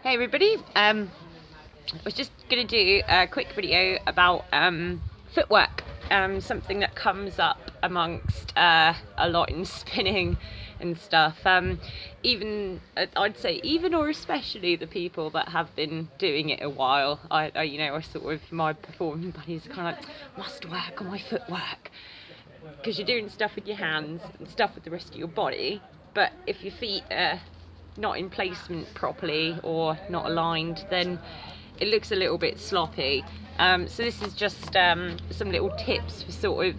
Hey everybody, I was just going to do a quick video about footwork, something that comes up amongst a lot in spinning and stuff. Even I'd say even or especially the people that have been doing it a while. I sort of, my performing buddies are kind of like, must work on my footwork, because you're doing stuff with your hands and stuff with the rest of your body, but if your feet are not in placement properly or not aligned, then it looks a little bit sloppy. So this is just some little tips for sort of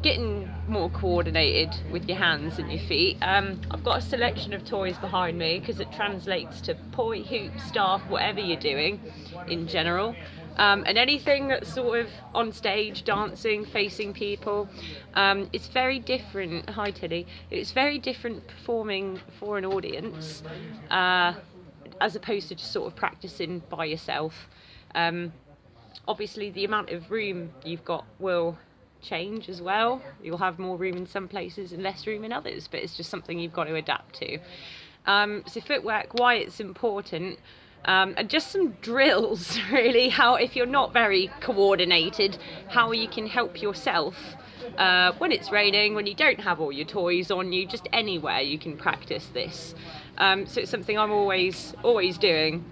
getting more coordinated with your hands and your feet. I've got a selection of toys behind me because it translates to poi, hoop, staff, whatever you're doing in general. And anything that's sort of on stage, dancing, facing people. It's very different. Hi Tilly. It's very different performing for an audience as opposed to just sort of practicing by yourself. Obviously the amount of room you've got will change as well. You'll have more room in some places and less room in others, but it's just something you've got to adapt to. So footwork, why it's important. And just some drills really, how if you're not very coordinated, how you can help yourself when it's raining, when you don't have all your toys on you, just anywhere you can practice this. So it's something I'm always doing,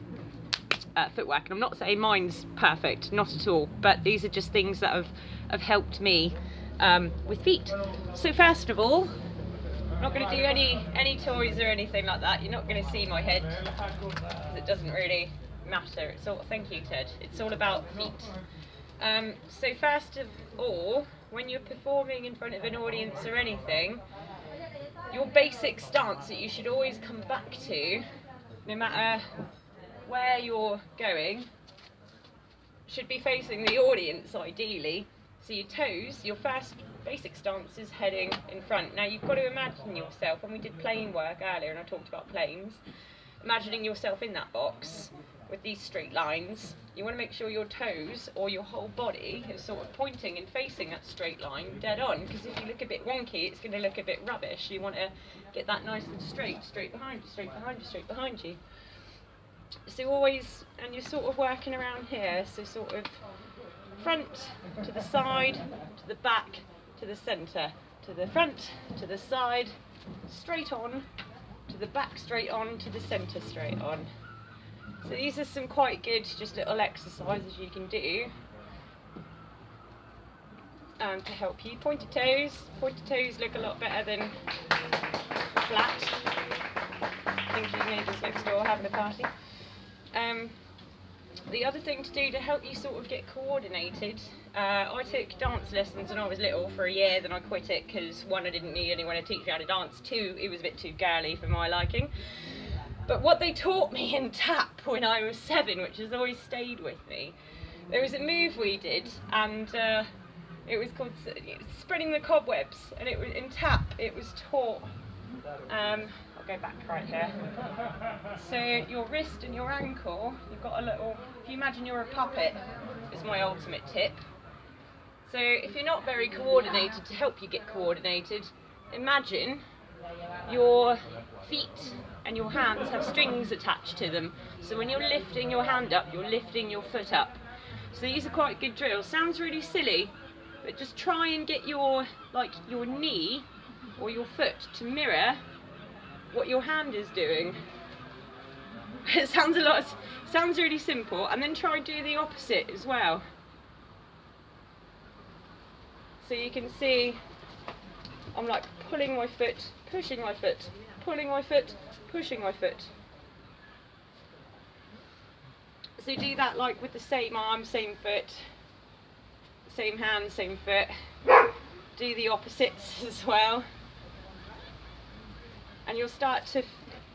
footwork, and I'm not saying mine's perfect, not at all, but these are just things that have helped me with feet. So first of all, I'm not going to do any toys or anything like that. You're not going to see my head, because it doesn't really matter. It's all, thank you Ted, it's all about feet. So first of all, when you're performing in front of an audience or anything, your basic stance that you should always come back to, no matter where you're going, should be facing the audience ideally. So your toes, your first basic stance is heading in front. Now you've got to imagine yourself, when we did plane work earlier and I talked about planes, imagining yourself in that box with these straight lines. You want to make sure your toes or your whole body is sort of pointing and facing that straight line dead on, because if you look a bit wonky, it's going to look a bit rubbish. You want to get that nice and straight, straight behind you, straight behind you, straight behind you. So always, and you're sort of working around here, so sort of front to the side, to the back, to the centre, to the front, to the side, straight on, to the back straight on, to the centre straight on. So these are some quite good just little exercises you can do to help you. Pointed toes look a lot better than flat. I think your neighbours next door are having a party. The other thing to do to help you sort of get coordinated, I took dance lessons when I was little for a year, then I quit it because one, I didn't need anyone to teach me how to dance, two, it was a bit too girly for my liking. But what they taught me in tap when I was 7, which has always stayed with me, there was a move we did, and it was called spreading the cobwebs, and it was in tap, it was taught, I'll go back right here. So your wrist and your ankle, you've got a little, if you imagine you're a puppet, is my ultimate tip. So if you're not very coordinated, to help you get coordinated, imagine your feet and your hands have strings attached to them. So when you're lifting your hand up, you're lifting your foot up. So these are quite good drills. Sounds really silly, but just try and get your knee or your foot to mirror what your hand is doing. It sounds really simple, and then try do the opposite as well. So you can see I'm like pulling my foot, pushing my foot, pulling my foot, pushing my foot. So do that like with the same arm, same foot, same hand, same foot. Do the opposites as well. And you'll start to,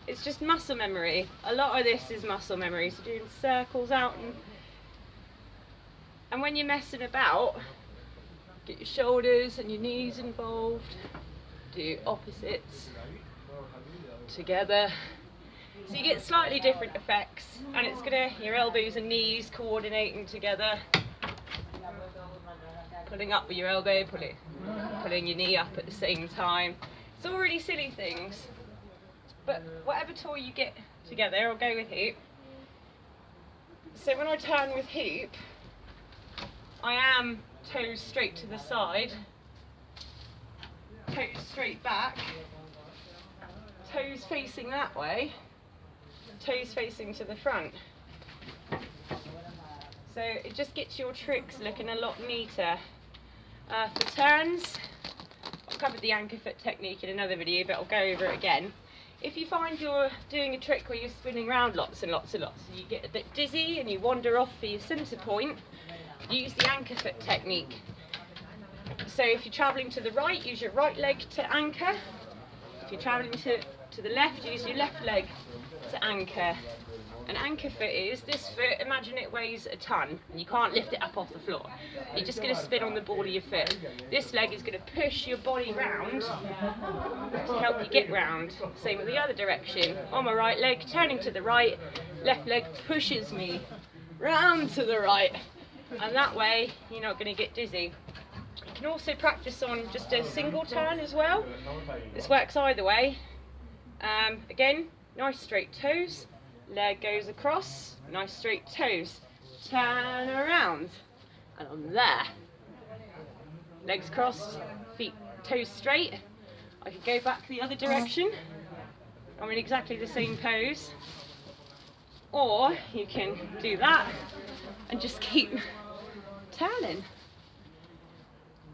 it's just muscle memory. A lot of this is muscle memory, so doing circles out, and when you're messing about, get your shoulders and your knees involved, do opposites together. So you get slightly different effects, and it's gonna, your elbows and knees coordinating together, pulling up with your elbow, pulling your knee up at the same time. It's all really silly things. But whatever toy you get together, or go with hoop, So when I turn with hoop, I am toes straight to the side, toes straight back, toes facing that way, toes facing to the front. So it just gets your tricks looking a lot neater. For turns, I've covered the anchor foot technique in another video, but I'll go over it again. If you find you're doing a trick where you're spinning around lots and lots and lots, and you get a bit dizzy and you wander off for your centre point, use the anchor foot technique. So if you're travelling to the right, use your right leg to anchor. If you're travelling to the left, use your left leg to anchor. An anchor foot is, this foot, imagine it weighs a ton and you can't lift it up off the floor. You're just going to spin on the ball of your foot. This leg is going to push your body round to help you get round. Same with the other direction. On my right leg, turning to the right, left leg pushes me round to the right. And that way, you're not going to get dizzy. You can also practice on just a single turn as well. This works either way. Again, nice straight toes. Leg goes across, nice straight toes, turn around, and I'm there. Legs crossed, feet, toes straight. I could go back the other direction. I'm in exactly the same pose. Or you can do that and just keep turning.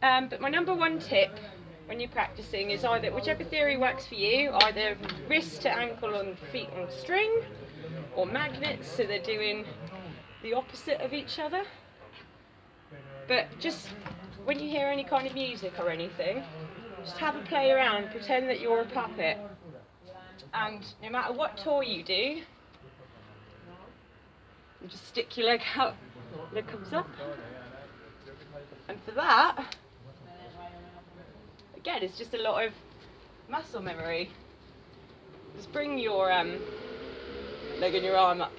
But my number one tip when you're practicing is either, whichever theory works for you, either wrist to ankle on feet on string, or magnets, so they're doing the opposite of each other. But just when you hear any kind of music or anything, just have a play around, pretend that you're a puppet. And no matter what toy you do, you just stick your leg out, leg comes up. And for that, again, it's just a lot of muscle memory. Just bring your leg and your arm up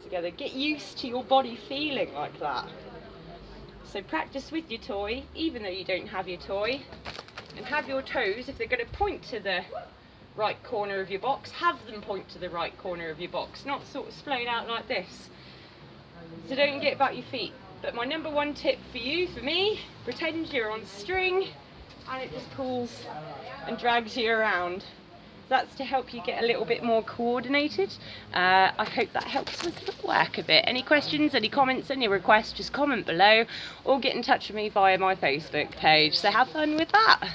together. Get used to your body feeling like that. So practice with your toy, even though you don't have your toy, and have your toes, if they're going to point to the right corner of your box, have them point to the right corner of your box, not sort of splayed out like this. So don't forget about your feet. But my number one tip for you, for me, pretend you're on string and it just pulls and drags you around. That's to help you get a little bit more coordinated. I hope that helps with the work a bit. Any questions, any comments, any requests, just comment below or get in touch with me via my Facebook page. So have fun with that.